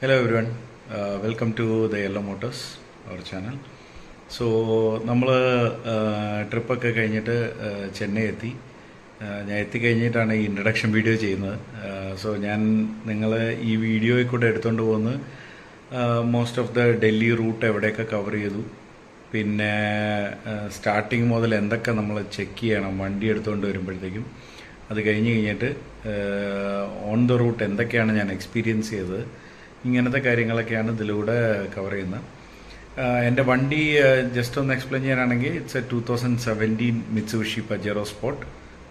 Hello everyone, welcome to the Yellow Motors, our channel. So, നമ്മൾ ട്രിപ്പൊക്കെ കഴിഞ്ഞിട്ട് ചെന്നൈ എത്തി. ഞാൻ എത്തിക്കഴിഞ്ഞിട്ടാണ് ഈ ഇൻട്രഡക്ഷൻ വീഡിയോ ചെയ്യുന്നത്. സോ ഞാൻ നിങ്ങളെ ഈ വീഡിയോയിൽ കൂടെ എടുത്തുകൊണ്ട് പോകുന്നത് most of the Delhi route എവിടെയൊക്കെ കവർ ചെയ്തു, പിന്നെ സ്റ്റാർട്ടിങ് മുതൽ എന്തൊക്കെ നമ്മൾ ചെക്ക് ചെയ്യണം വണ്ടി എടുത്തുകൊണ്ട് വരുമ്പോഴത്തേക്കും, അത് കഴിഞ്ഞിട്ട് ഓൺ ദ റൂട്ട് എന്തൊക്കെയാണ് ഞാൻ എക്സ്പീരിയൻസ് ചെയ്തത്, ഇങ്ങനത്തെ കാര്യങ്ങളൊക്കെയാണ് ഇതിലൂടെ കവർ ചെയ്യുന്നത്. എൻ്റെ വണ്ടി ജസ്റ്റ് ഒന്ന് എക്സ്പ്ലെയിൻ ചെയ്യാനാണെങ്കിൽ, it's a 2017 Mitsubishi Pajero sport.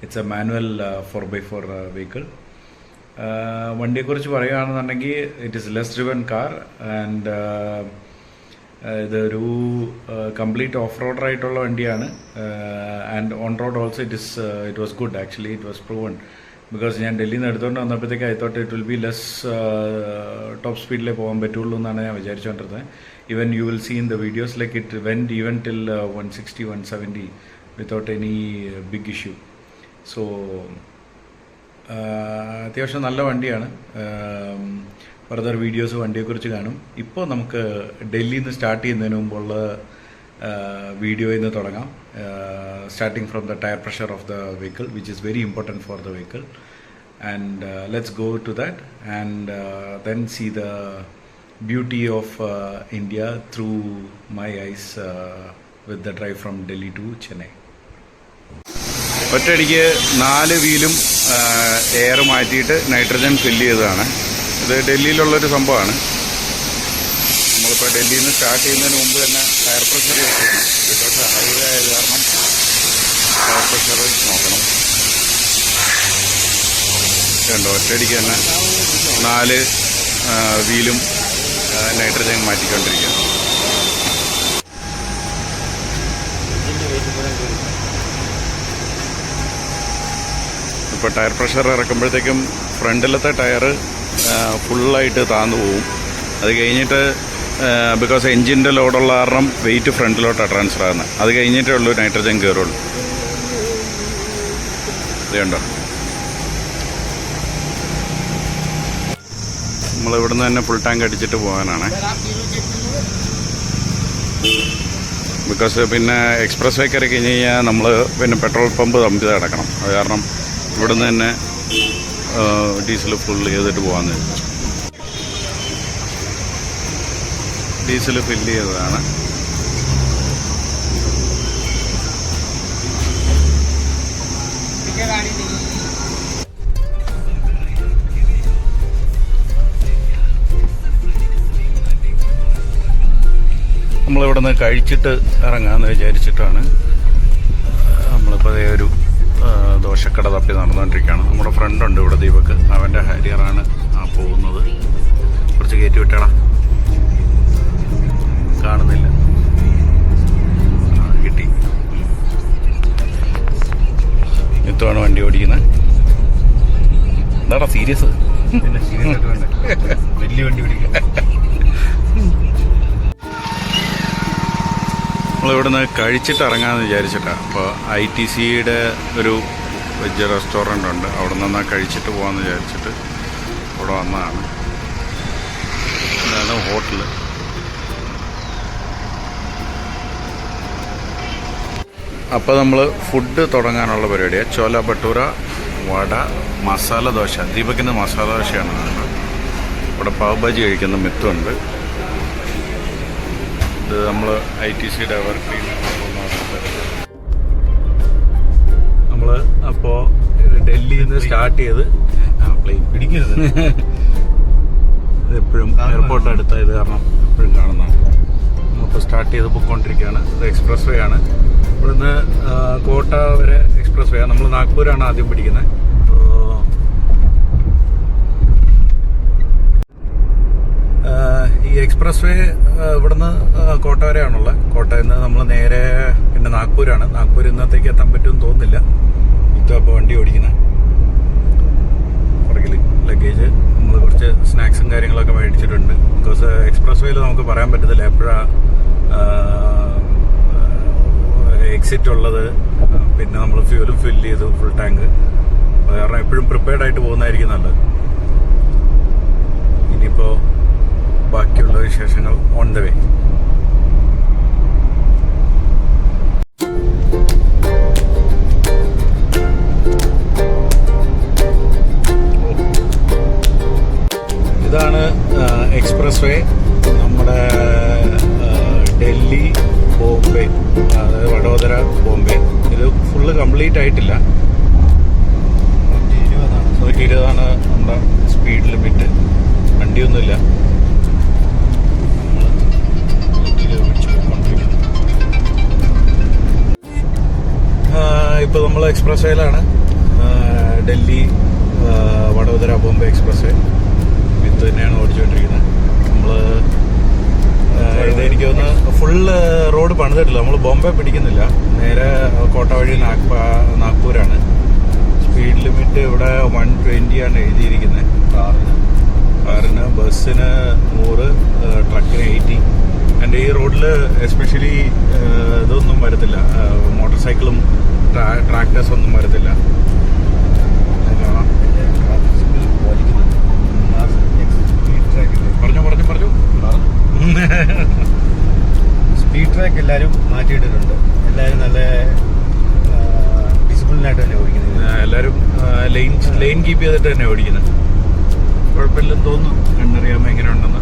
It's a manual 4x4 vehicle. വണ്ടിയെക്കുറിച്ച് പറയുകയാണെന്നുണ്ടെങ്കിൽ it is less driven car and ഇതൊരു കംപ്ലീറ്റ് ഓഫ് റോഡർ ആയിട്ടുള്ള വണ്ടിയാണ്. And on road also it was good. Actually it was proven. Because ഞാൻ ഡൽഹിയിൽ നിന്ന് എടുത്തുകൊണ്ട് വന്നപ്പോഴത്തേക്ക് I thought it will be less top സ്പീഡിലേ പോകാൻ പറ്റുള്ളൂ എന്നാണ് ഞാൻ വിചാരിച്ചുകൊണ്ടിരുന്നത്. Even you will see in the videos like it went even till 160, 170 without any big issue. So അത്യാവശ്യം നല്ല വണ്ടിയാണ്. ഫർദർ വീഡിയോസ് വണ്ടിയെക്കുറിച്ച് കാണും. ഇപ്പോൾ നമുക്ക് ഡൽഹിയിൽ നിന്ന് സ്റ്റാർട്ട് ചെയ്യുന്നതിന് മുമ്പുള്ള വീഡിയോയിൽ നിന്ന് തുടങ്ങാം. Starting from the tire pressure of the vehicle, which is very important for the vehicle, and let's go to that and then see the beauty of India through my eyes with the drive from Delhi to Chennai. ഒറ്റയടിക്ക് 4 വീലും air മാറ്റിയിട്ട് nitrogen fill ചെയ്തതാണ്. ഇത് ഡൽഹിയിലുള്ളൊരു സംഭവമാണ്. നമ്മളിപ്പോൾ ഡൽഹിയിൽ നിന്ന് start ചെയ്യുന്നതിന് മുമ്പ് തന്നെ ടയർ പ്രഷർ വെക്കണം. ബിക്കോസ് ഹൈവേ ആയത് കാരണം ടയർ പ്രഷർ നോക്കണം. കണ്ടോ, ഒറ്റയടിക്ക് തന്നെ 4 വീലും നൈട്രജൻ മാറ്റിക്കൊണ്ടിരിക്കുക. ഇപ്പോൾ ടയർ പ്രഷർ ഇറക്കുമ്പോഴത്തേക്കും ഫ്രണ്ടിലത്തെ ടയർ ഫുള്ളായിട്ട് താന്നു പോവും. അത് കഴിഞ്ഞിട്ട് ബിക്കോസ് എൻജിൻ്റെ ലോഡുള്ള കാരണം വെയിറ്റ് ഫ്രണ്ടിലോട്ടാണ് ട്രാൻസ്ഫർ ആകുന്നത്. അത് കഴിഞ്ഞിട്ടേ ഉള്ളൂ നൈട്രജൻ കയറുള്ളൂ. ഇതുണ്ടോ, നമ്മളിവിടുന്ന് തന്നെ ഫുൾ ടാങ്ക് അടിച്ചിട്ട് പോകാനാണ്. ബിക്കോസ് പിന്നെ എക്സ്പ്രസ് വേ കയറി കഴിഞ്ഞ് കഴിഞ്ഞാൽ നമ്മൾ പിന്നെ പെട്രോൾ പമ്പ് തമ്പി നടക്കണം. അത് കാരണം ഇവിടുന്ന് തന്നെ ഡീസൽ ഫുൾ ചെയ്തിട്ട് പോകാമെന്ന് വെച്ചു. ഡീസൽ ഫില്ല് ചെയ്തതാണ്. നമ്മളിവിടെ നിന്ന് കഴിച്ചിട്ട് ഇറങ്ങാമെന്ന് വിചാരിച്ചിട്ടാണ് നമ്മളിപ്പോൾ അതേ ഒരു ദോശക്കട തപ്പി നടന്നുകൊണ്ടിരിക്കുകയാണ്. നമ്മുടെ ഫ്രണ്ടുണ്ട് ഇവിടെ, ദീപക്. അവൻ്റെ ഹാരിയറാണ് പോകുന്നത്. കുറച്ച് കയറ്റി വിട്ടേടാ. കാണുന്നില്ല, കിട്ടി. ഇത്തവണ വണ്ടി ഓടിക്കുന്നത് എന്താടാ സീരിയസ്? വലിയ വണ്ടി ഓടിക്കുക. നമ്മളിവിടുന്ന് കഴിച്ചിട്ട് ഇറങ്ങാമെന്ന് വിചാരിച്ചിട്ടാണ്. അപ്പോൾ ITCയുടെ ഒരു വെജ് റെസ്റ്റോറൻ്റ് ഉണ്ട്, അവിടെ നിന്ന് കഴിച്ചിട്ട് പോകാമെന്ന് വിചാരിച്ചിട്ട് ഇവിടെ വന്നതാണ്. ഇതാണ് ഹോട്ടൽ. അപ്പോൾ നമ്മൾ ഫുഡ് തുടങ്ങാനുള്ള പരിപാടിയാണ്. ചോല ഭട്ടൂര, വട, മസാല ദോശ. ദീപകിൻ്റെ മസാല ദോശയാണ്. ഇവിടെ പാവ് ഭാജി കഴിക്കുന്ന മിത്തുണ്ട്. ഇത് നമ്മൾ ITCയുടെ എവർഗ്രീൻ. നമ്മൾ അപ്പോൾ ഡൽഹിയിൽ നിന്ന് സ്റ്റാർട്ട് ചെയ്ത് പ്ലെയിൻ പിടിക്കരുത്. ഇതെപ്പോഴും എയർപോർട്ട് അടുത്തായത് കാരണം എപ്പോഴും കാണുന്നതാണ്. അപ്പോൾ സ്റ്റാർട്ട് ചെയ്ത് പോയിക്കൊണ്ടിരിക്കുകയാണ്. ഇത് എക്സ്പ്രസ് വേ ആണ്. ഇവിടുന്ന് കോട്ട വരെ എക്സ്പ്രസ് വേ ആണ്. നമ്മൾ നാഗ്പൂരാണ് ആദ്യം പിടിക്കുന്നത്. ഈ എക്സ്പ്രസ് വേ ഇവിടുന്ന് കോട്ട വരെയാണുള്ളത്. കോട്ടയിൽ നിന്ന് നമ്മൾ നേരെ പിന്നെ നാഗ്പൂരാണ്. നാഗ്പൂർ ഇന്നത്തേക്ക് എത്താൻ പറ്റുമെന്ന് തോന്നുന്നില്ല. ഇപ്പോൾ വണ്ടി ഓടിക്കുന്നത് പുറകിൽ ലഗേജ് നമ്മൾ കുറച്ച് സ്നാക്സും കാര്യങ്ങളൊക്കെ മേടിച്ചിട്ടുണ്ട്. ബിക്കോസ് എക്സ്പ്രസ് വേയിൽ നമുക്ക് പറയാൻ പറ്റത്തില്ല എപ്പോഴാണ് എക്സിറ്റ് ഉള്ളത്. പിന്നെ നമ്മൾ ഫ്യൂലും ഫില്ല് ചെയ്തു ഫുൾ ടാങ്ക്. കാരണം എപ്പോഴും പ്രിപ്പയർഡ് ആയിട്ട് പോകുന്നതായിരിക്കും നല്ലത്. ഇനിയിപ്പോൾ ദ വേ. ഇതാണ് എക്സ്പ്രസ് വേ, നമ്മുടെ ഡൽഹി ബോംബെ, അതായത് വഡോദര ബോംബെ. ഇത് ഫുള്ള് കംപ്ലീറ്റ് ആയിട്ടില്ല. 120 നമ്മുടെ സ്പീഡ് ലിമിറ്റ്. വണ്ടിയൊന്നുമില്ല, നമ്മൾ ഇപ്പോൾ നമ്മൾ എക്സ്പ്രസ് വേയിലാണ്. ഡൽഹി വഡോദര ബോംബെ എക്സ്പ്രസ് വേ ഇത് തന്നെയാണ് ഓടിച്ചുകൊണ്ടിരിക്കുന്നത്. നമ്മൾ ഇതെനിക്ക് തോന്നുന്നു ഫുള്ള് റോഡ് പണിതിട്ടില്ല. നമ്മൾ ബോംബെ പിടിക്കുന്നില്ല, നേരെ കോട്ട വഴി നാഗ്പൂരാണ്. സ്പീഡ് ലിമിറ്റ് ഇവിടെ 120 ആണ് എഴുതിയിരിക്കുന്നത് കാറിന്. ബസ്സിന് 100, ട്രക്കിന് 80. ആൻഡ് ഈ റോഡിൽ എസ്പെഷ്യലി ഇതൊന്നും വരത്തില്ല, മോട്ടോർ സൈക്കിളും ട്രാക്ടേഴ്സ് ഒന്നും വരത്തില്ല. പറഞ്ഞു സ്പീഡ് ട്രാക്ക് എല്ലാവരും മാറ്റിയിട്ടിട്ടുണ്ട്. എല്ലാവരും നല്ല ഡിസിപ്ലിനായിട്ട് തന്നെ ഓടിക്കുന്നത്. എല്ലാവരും ലൈൻ കീപ്പ് ചെയ്തിട്ട് തന്നെ ഓടിക്കുന്നത്. കുഴപ്പമില്ലെന്ന് തോന്നുന്നു, കണ്ടറിയാമോ എങ്ങനെ ഉണ്ടെന്ന്.